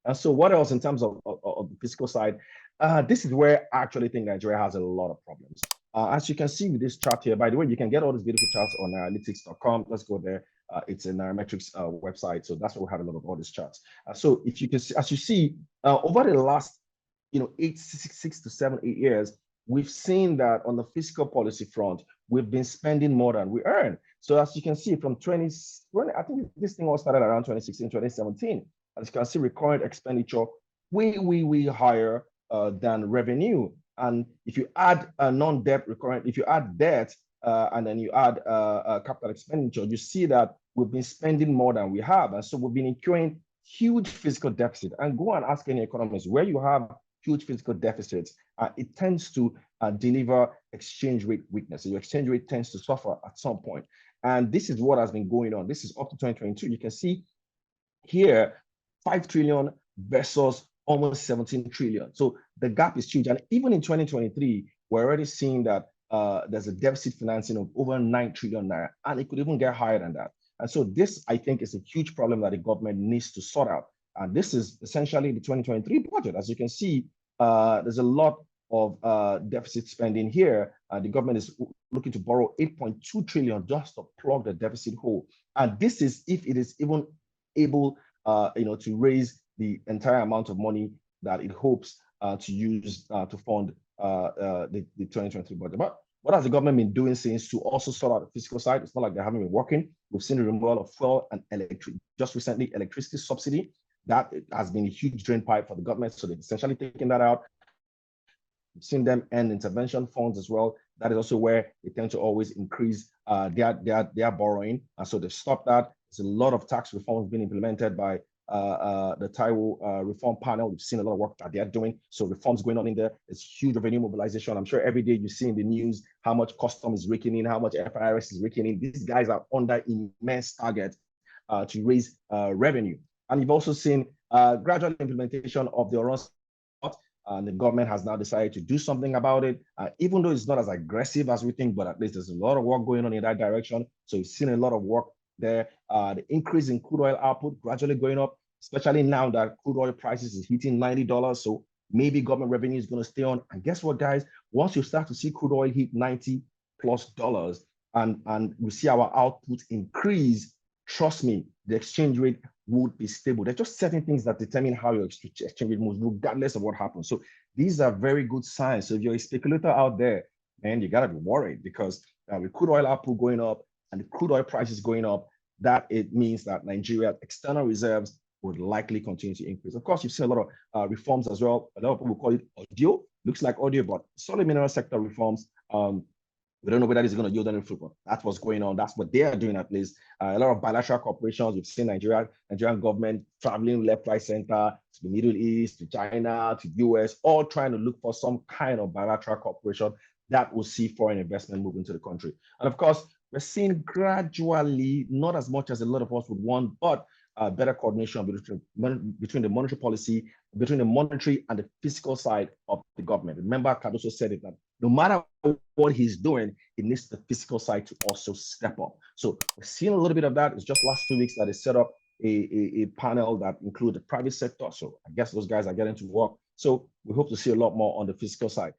And so what else in terms of the fiscal side? This is where I actually think Nigeria has a lot of problems. As you can see with this chart here, by the way, you can get all these beautiful charts on analytics.com. Let's go there. It's a Nairametrics website. So that's where we have a lot of all these charts. So if you can see, as you see, over the last, 6 to 7, 8 years, we've seen that on the fiscal policy front, we've been spending more than we earn. So as you can see from 2020, I think this thing all started around 2016, 2017. As you can see, recurrent expenditure way higher than revenue. And if you add non-debt recurrent, if you add debt and then you add capital expenditure, you see that we've been spending more than we have. And so we've been incurring huge fiscal deficit. And go and ask any economist where you have huge fiscal deficits, it tends to deliver exchange rate weakness. So your exchange rate tends to suffer at some point. And this is what has been going on. This is up to 2022. You can see here, 5 trillion versus almost 17 trillion. So the gap is huge. And even in 2023, we're already seeing that there's a deficit financing of over 9 trillion naira, and it could even get higher than that. And so this, I think, is a huge problem that the government needs to sort out. And this is essentially the 2023 budget. As you can see, there's a lot of deficit spending here. The government is looking to borrow 8.2 trillion just to plug the deficit hole. And this is if it is even able to raise the entire amount of money that it hopes to use to fund the 2023 budget. But what has the government been doing since to also sort out the fiscal side? It's not like they haven't been working. We've seen the removal of fuel and electricity. Just recently, electricity subsidy, that has been a huge drain pipe for the government. So they've essentially taken that out. We've seen them end intervention funds as well. That is also where they tend to always increase their borrowing. And so they've stopped that. There's a lot of tax reforms being implemented by the Taiwo reform panel. We've seen a lot of work that they're doing. So reforms going on in there. It's huge revenue mobilization. I'm sure every day you see in the news how much custom is raking in, how much FIRS is raking in. These guys are under immense target to raise revenue. And you've also seen gradual implementation of the Oron, and the government has now decided to do something about it, even though it's not as aggressive as we think, but at least there's a lot of work going on in that direction. So you've seen a lot of work there. The increase in crude oil output gradually going up, especially now that crude oil prices is hitting $90. So maybe government revenue is going to stay on. And guess what, guys? Once you start to see crude oil hit $90+ and we see our output increase, trust me, the exchange rate would be stable. There's just certain things that determine how your exchange rate moves, regardless of what happens. So these are very good signs. So if you're a speculator out there, man, you gotta be worried, because with crude oil output going up and the crude oil prices going up, that it means that Nigeria's external reserves would likely continue to increase. Of course, you've seen a lot of reforms as well. A lot of people call it audio. Looks like audio, but solid mineral sector reforms. We don't know whether it's going to yield any fruit, but that's what's going on. That's what they are doing, at least. A lot of bilateral cooperations. We've seen Nigerian government traveling left, right, center to the Middle East, to China, to US, all trying to look for some kind of bilateral cooperation that will see foreign investment move into the country. And of course, we're seeing gradually, not as much as a lot of us would want, but better coordination between the monetary policy, between the monetary and the fiscal side of the government. Remember, Cardoso said it, that no matter what he's doing, it needs the fiscal side to also step up. So we're seeing a little bit of that. It's just last 2 weeks that they set up a panel that includes the private sector. So I guess those guys are getting to work. So we hope to see a lot more on the fiscal side.